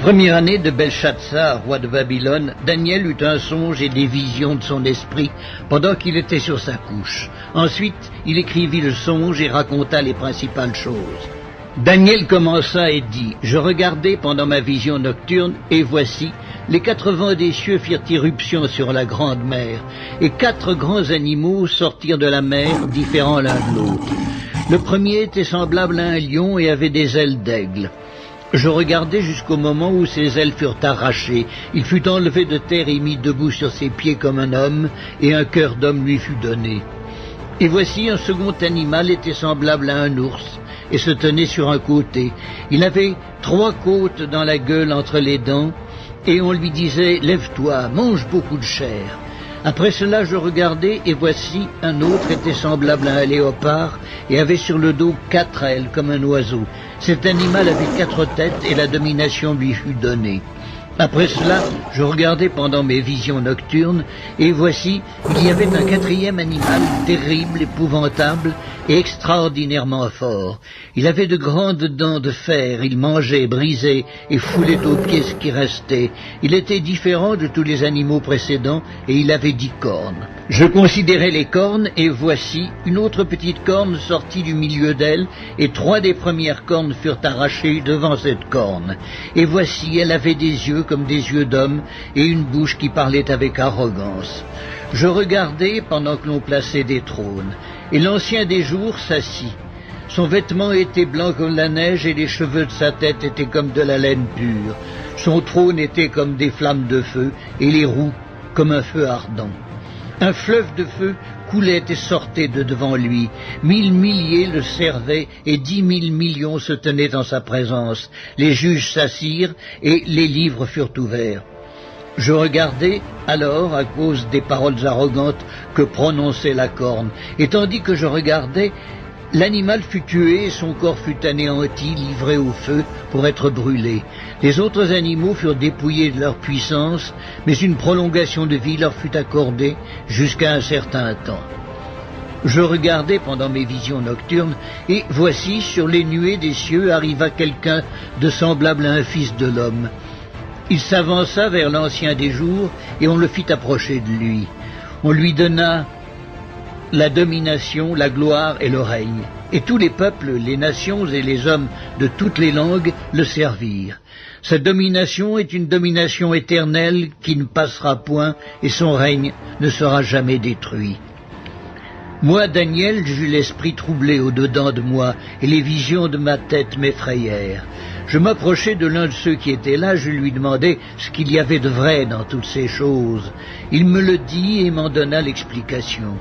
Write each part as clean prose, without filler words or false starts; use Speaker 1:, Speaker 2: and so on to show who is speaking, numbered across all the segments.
Speaker 1: première année de Belshazzar, roi de Babylone, Daniel eut un songe et des visions de son esprit pendant qu'il était sur sa couche. Ensuite, il écrivit le songe et raconta les principales choses. Daniel commença et dit, « Je regardai pendant ma vision nocturne, et voici, les 4 vents des cieux firent irruption sur la grande mer, et 4 grands animaux sortirent de la mer, différents l'un de l'autre. Le premier était semblable à un lion et avait des ailes d'aigle. Je regardai jusqu'au moment où ses ailes furent arrachées. Il fut enlevé de terre et mis debout sur ses pieds comme un homme, et un cœur d'homme lui fut donné. Et voici un second animal était semblable à un ours, et se tenait sur un côté. Il avait 3 côtes dans la gueule entre les dents, et on lui disait « Lève-toi, mange beaucoup de chair ». Après cela, je regardai, et voici, un autre était semblable à un léopard, et avait sur le dos 4 ailes, comme un oiseau. Cet animal avait 4 têtes, et la domination lui fut donnée. Après cela, je regardai pendant mes visions nocturnes, et voici, il y avait un 4e animal, terrible, épouvantable, et extraordinairement fort. Il avait de grandes dents de fer, il mangeait, brisait, et foulait aux pieds ce qui restait. Il était différent de tous les animaux précédents, et il avait 10 cornes. Je considérai les cornes, et voici, une autre petite corne sortit du milieu d'elle, et 3 des premières cornes furent arrachées devant cette corne. Et voici, elle avait des yeux comme des yeux d'homme, et une bouche qui parlait avec arrogance. Je regardai pendant que l'on plaçait des trônes, et l'ancien des jours s'assit. Son vêtement était blanc comme la neige, et les cheveux de sa tête étaient comme de la laine pure. Son trône était comme des flammes de feu, et les roues comme un feu ardent. Un fleuve de feu coulait et sortait de devant lui. 1000 milliers le servaient, et 10 000 millions se tenaient en sa présence. Les juges s'assirent, et les livres furent ouverts. Je regardai alors à cause des paroles arrogantes que prononçait la corne, et tandis que je regardais, l'animal fut tué et son corps fut anéanti, livré au feu pour être brûlé. Les autres animaux furent dépouillés de leur puissance, mais une prolongation de vie leur fut accordée jusqu'à un certain temps. Je regardai pendant mes visions nocturnes, et voici, sur les nuées des cieux arriva quelqu'un de semblable à un fils de l'homme. Il s'avança vers l'ancien des jours, et on le fit approcher de lui. On lui donna la domination, la gloire et le règne. Et tous les peuples, les nations et les hommes de toutes les langues le servirent. Sa domination est une domination éternelle qui ne passera point, et son règne ne sera jamais détruit. Moi, Daniel, j'eus l'esprit troublé au-dedans de moi, et les visions de ma tête m'effrayèrent. Je m'approchai de l'un de ceux qui étaient là, je lui demandai ce qu'il y avait de vrai dans toutes ces choses. Il me le dit et m'en donna l'explication.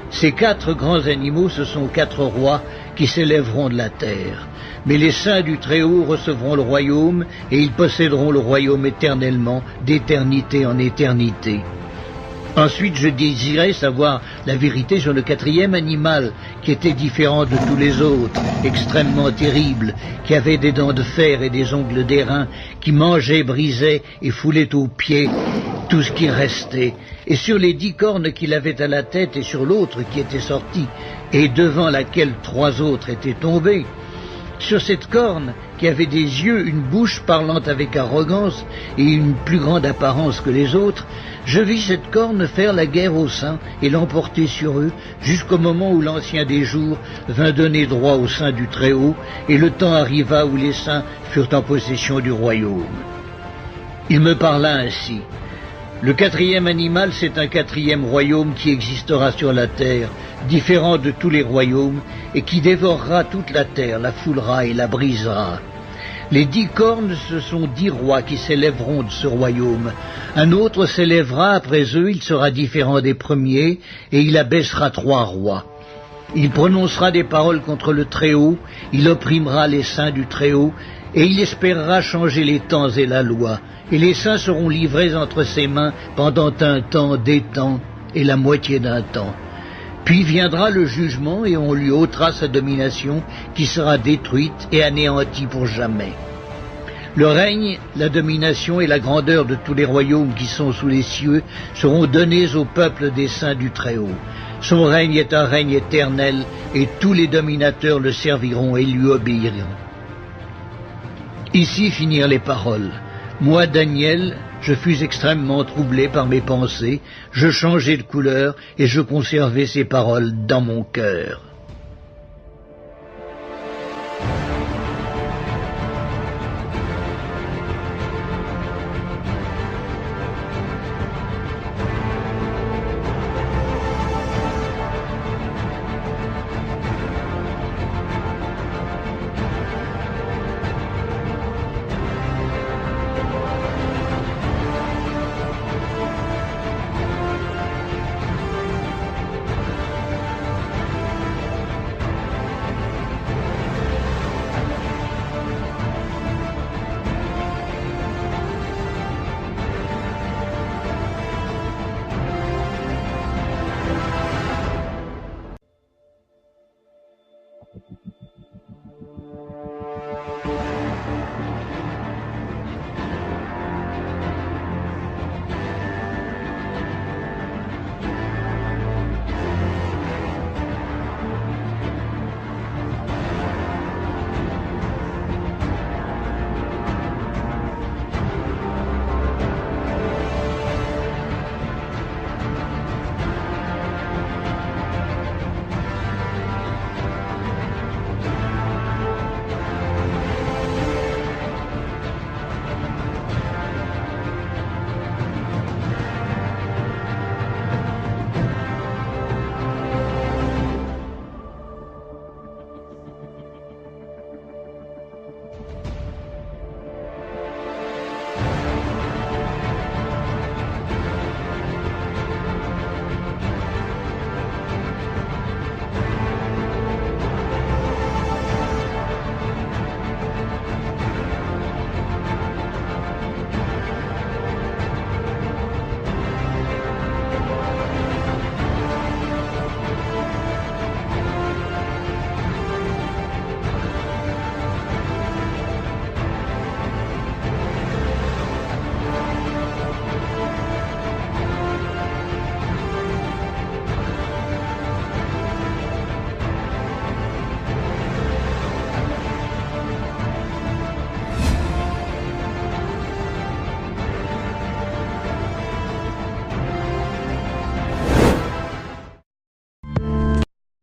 Speaker 1: Ces 4 grands animaux, ce sont 4 rois qui s'élèveront de la terre. Mais les saints du Très-Haut recevront le royaume, et ils posséderont le royaume éternellement, d'éternité en éternité. Ensuite, je désirais savoir la vérité sur le 4e animal, qui était différent de tous les autres, extrêmement terrible, qui avait des dents de fer et des ongles d'airain, qui mangeait, brisait et foulait aux pieds tout ce qui restait. Et sur les 10 cornes qu'il avait à la tête et sur l'autre qui était sortie, et devant laquelle 3 autres étaient tombés, sur cette corne qui avait des yeux, une bouche parlant avec arrogance et une plus grande apparence que les autres, je vis cette corne faire la guerre aux saints et l'emporter sur eux jusqu'au moment où l'ancien des jours vint donner droit aux saints du Très-Haut, et le temps arriva où les saints furent en possession du royaume. Il me parla ainsi. Le 4e animal, c'est un 4e royaume qui existera sur la terre, différent de tous les royaumes, et qui dévorera toute la terre, la foulera et la brisera. Les 10 cornes, ce sont 10 rois qui s'élèveront de ce royaume. Un autre s'élèvera après eux, il sera différent des premiers, et il abaissera 3 rois. Il prononcera des paroles contre le Très-Haut, il opprimera les saints du Très-Haut, et il espérera changer les temps et la loi. Et les saints seront livrés entre ses mains pendant un temps, des temps, et la moitié d'un temps. Puis viendra le jugement, et on lui ôtera sa domination, qui sera détruite et anéantie pour jamais. Le règne, la domination et la grandeur de tous les royaumes qui sont sous les cieux seront donnés au peuple des saints du Très-Haut. Son règne est un règne éternel, et tous les dominateurs le serviront et lui obéiront. Ici finirent les paroles. Moi, Daniel, je fus extrêmement troublé par mes pensées, je changeai de couleur et je conservai ces paroles dans mon cœur.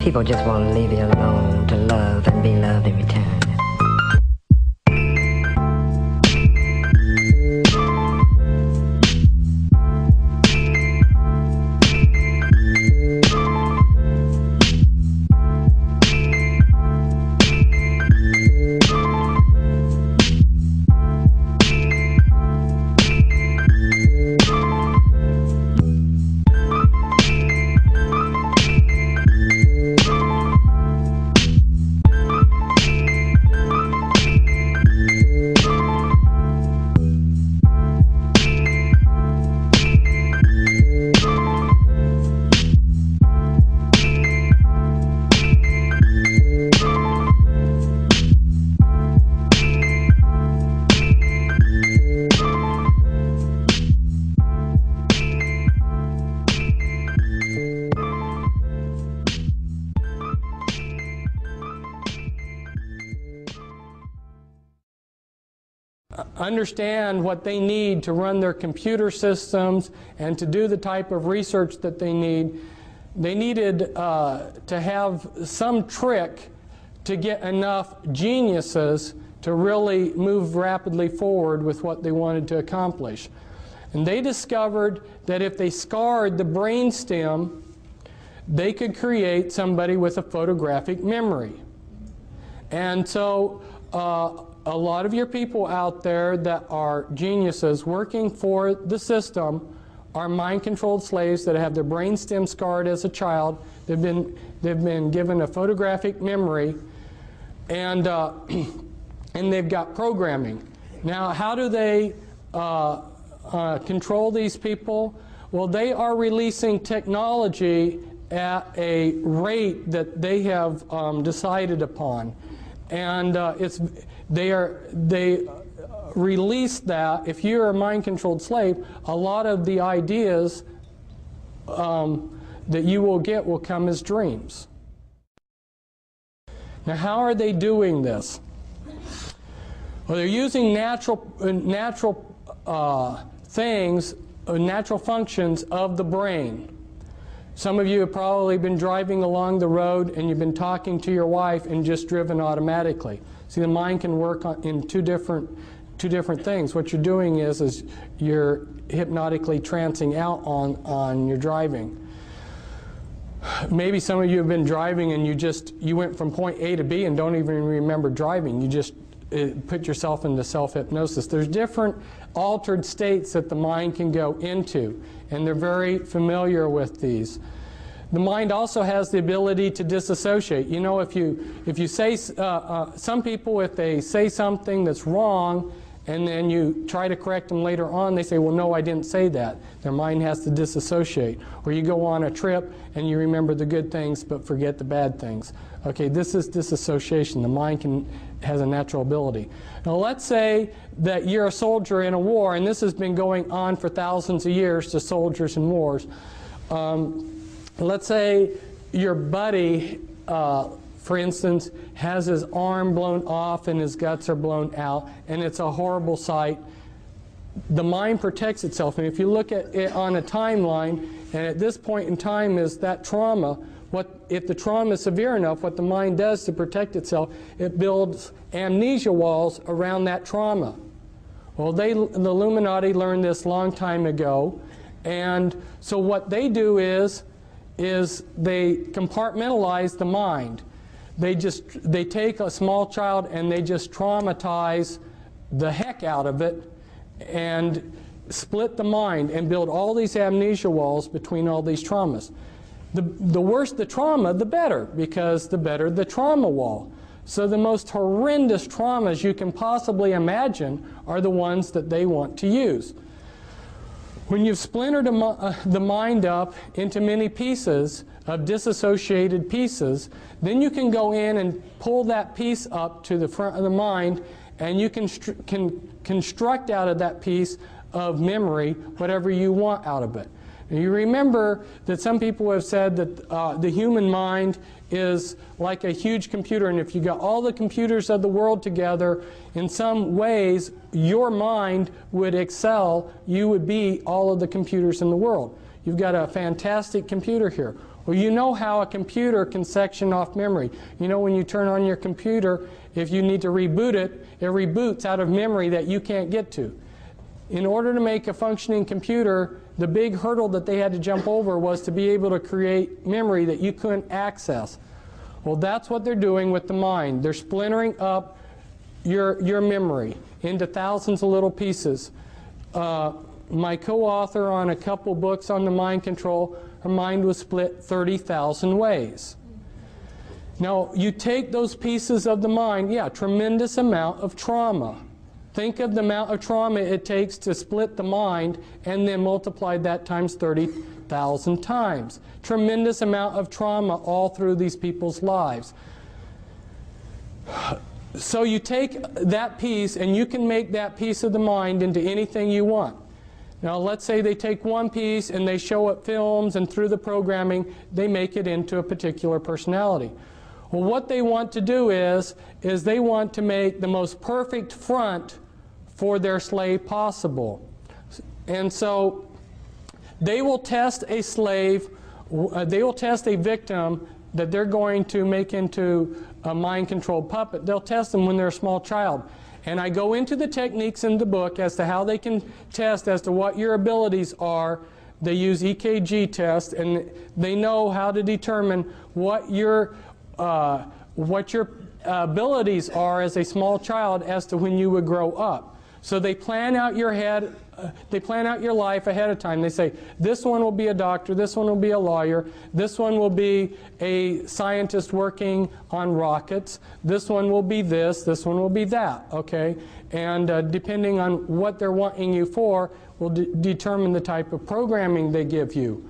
Speaker 2: People just want to leave you alone to love and be loved in return.
Speaker 3: Understand what they need to run their computer systems and to do the type of research that they need. They needed to have some trick to get enough geniuses to really move rapidly forward with what they wanted to accomplish. And they discovered that if they scarred the brainstem, they could create somebody with a photographic memory. And so a lot of your people out there that are geniuses working for the system are mind-controlled slaves that have their brainstem scarred as a child. They've been given a photographic memory, and they've got programming. Now, how do they control these people? Well, they are releasing technology at a rate that they have decided upon, and they release that. If you're a mind-controlled slave, a lot of the ideas that you will get will come as dreams. Now, how are they doing this? Well, they're using natural things, natural functions of the brain. Some of you have probably been driving along the road and you've been talking to your wife and just driven automatically. See, the mind can work in two different things. What you're doing is you're hypnotically trancing out on your driving. Maybe some of you have been driving and you went from point A to B and don't even remember driving. You just put yourself into self-hypnosis. There's different altered states that the mind can go into, and they're very familiar with these. The mind also has the ability to disassociate. You know, if you say, some people, if they say something that's wrong, and then you try to correct them later on, they say, well, no, I didn't say that. Their mind has to disassociate. Or you go on a trip and you remember the good things but forget the bad things. Okay, this is disassociation. The mind has a natural ability. Now let's say that you're a soldier in a war, and this has been going on for thousands of years to soldiers in wars. Let's say your buddy, for instance, has his arm blown off and his guts are blown out, and it's a horrible sight. The mind protects itself, and if you look at it on a timeline, and at this point in time is that trauma, if the trauma is severe enough, what the mind does to protect itself, it builds amnesia walls around that trauma. Well, the Illuminati learned this a long time ago, and so what they do is they compartmentalize the mind. They take a small child and they just traumatize the heck out of it and split the mind and build all these amnesia walls between all these traumas. The worse the trauma, the better, because the better the trauma wall. So the most horrendous traumas you can possibly imagine are the ones that they want to use. When you've splintered the mind up into many pieces of disassociated pieces, then you can go in and pull that piece up to the front of the mind, and you can construct out of that piece of memory whatever you want out of it. Now, you remember that some people have said that the human mind is like a huge computer, and if you got all the computers of the world together, in some ways your mind would excel. You would be all of the computers in the world. You've got a fantastic computer here. Well, you know how a computer can section off memory. You know, when you turn on your computer, if you need to reboot it, it reboots out of memory that you can't get to. In order to make a functioning computer, the big hurdle that they had to jump over was to be able to create memory that you couldn't access. Well, that's what they're doing with the mind. They're splintering up your memory into thousands of little pieces. My co-author on a couple books on the mind control, her mind was split 30,000 ways. Now, you take those pieces of the mind, yeah, tremendous amount of trauma. Think of the amount of trauma it takes to split the mind and then multiply that times 30,000 times. Tremendous amount of trauma all through these people's lives. So you take that piece and you can make that piece of the mind into anything you want. Now let's say they take one piece and they show up films, and through the programming they make it into a particular personality. Well, what they want to do is they want to make the most perfect front for their slave possible. And so they will test a slave, they will test a victim that they're going to make into a mind-controlled puppet. They'll test them when they're a small child. And I go into the techniques in the book as to how they can test as to what your abilities are. They use EKG tests, and they know how to determine what your abilities are as a small child as to when you would grow up. So they plan out your life ahead of time. They say, this one will be a doctor, this one will be a lawyer, this one will be a scientist working on rockets, this one will be this one will be that, okay? And depending on what they're wanting you for will determine the type of programming they give you.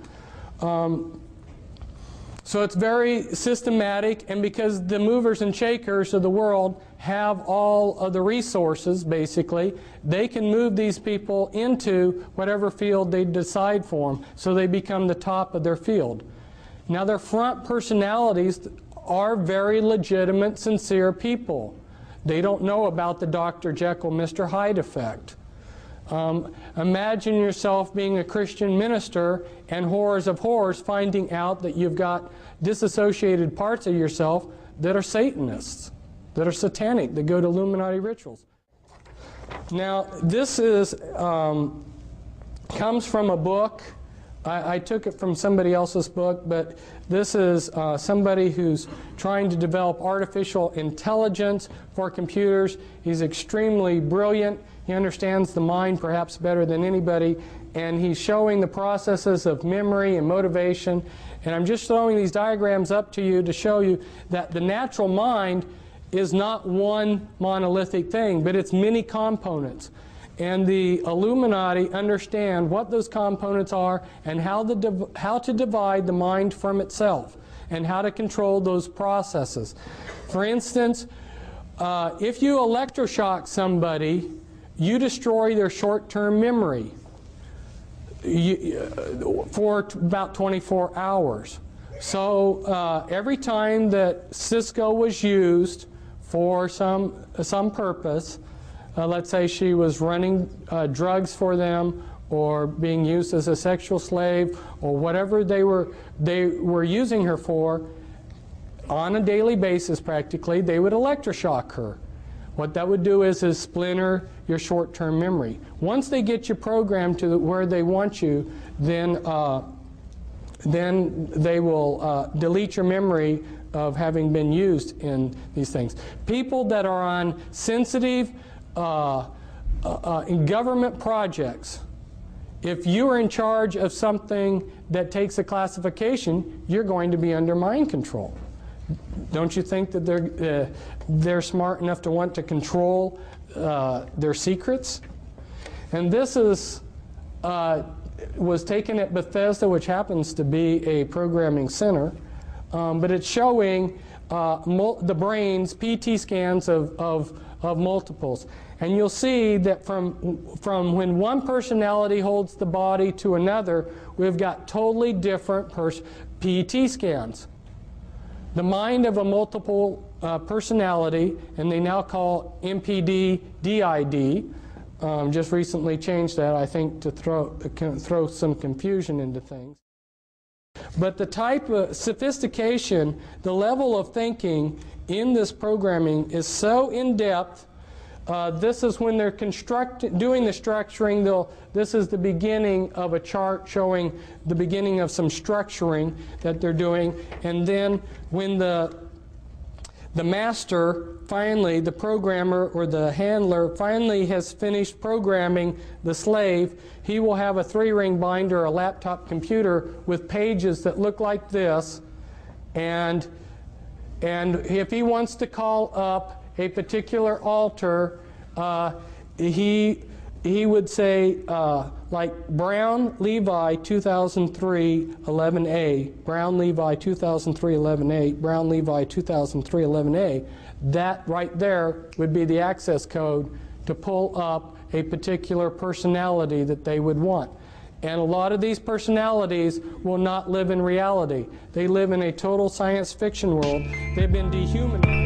Speaker 3: So it's very systematic, and because the movers and shakers of the world have all of the resources, basically, they can move these people into whatever field they decide for them, so they become the top of their field. Now, their front personalities are very legitimate, sincere people. They don't know about the Dr. Jekyll, Mr. Hyde effect. Imagine yourself being a Christian minister and horrors of horrors finding out that you've got disassociated parts of yourself that are Satanists, that are satanic, that go to Illuminati rituals. Now, this is comes from a book. I took it from somebody else's book, but this is somebody who's trying to develop artificial intelligence for computers. He's extremely brilliant. He understands the mind perhaps better than anybody, and he's showing the processes of memory and motivation. And I'm just throwing these diagrams up to you to show you that the natural mind is not one monolithic thing, but it's many components. And the Illuminati understand what those components are and how to divide the mind from itself and how to control those processes. For instance, if you electroshock somebody, you destroy their short-term memory for about 24 hours. So every time that Cisco was used for some purpose, let's say she was running drugs for them or being used as a sexual slave or whatever they were using her for, on a daily basis practically, they would electroshock her. What that would do is splinter your short-term memory. Once they get you programmed to where they want you, then they will delete your memory of having been used in these things. People that are on sensitive in government projects, if you are in charge of something that takes a classification, you're going to be under mind control. Don't you think that they're smart enough to want to control their secrets? And this is was taken at Bethesda, which happens to be a programming center, but it's showing the brain's PT scans of multiples. And you'll see that from when one personality holds the body to another, we've got totally different PET scans. The mind of a multiple personality, and they now call MPD DID, just recently changed that, I think, to throw some confusion into things. But the type of sophistication, the level of thinking in this programming is so in-depth. This is when they're doing the structuring. This is the beginning of a chart showing the beginning of some structuring that they're doing. And then when the master finally, the programmer or the handler finally has finished programming the slave, he will have a 3-ring binder, a laptop computer with pages that look like this. And if he wants to call up a particular altar, he would say like Brown Levi 2003 11A, Brown Levi 2003 11A, Brown Levi 2003 11A. That right there would be the access code to pull up a particular personality that they would want. And a lot of these personalities will not live in reality. They live in a total science fiction world. They've been dehumanized.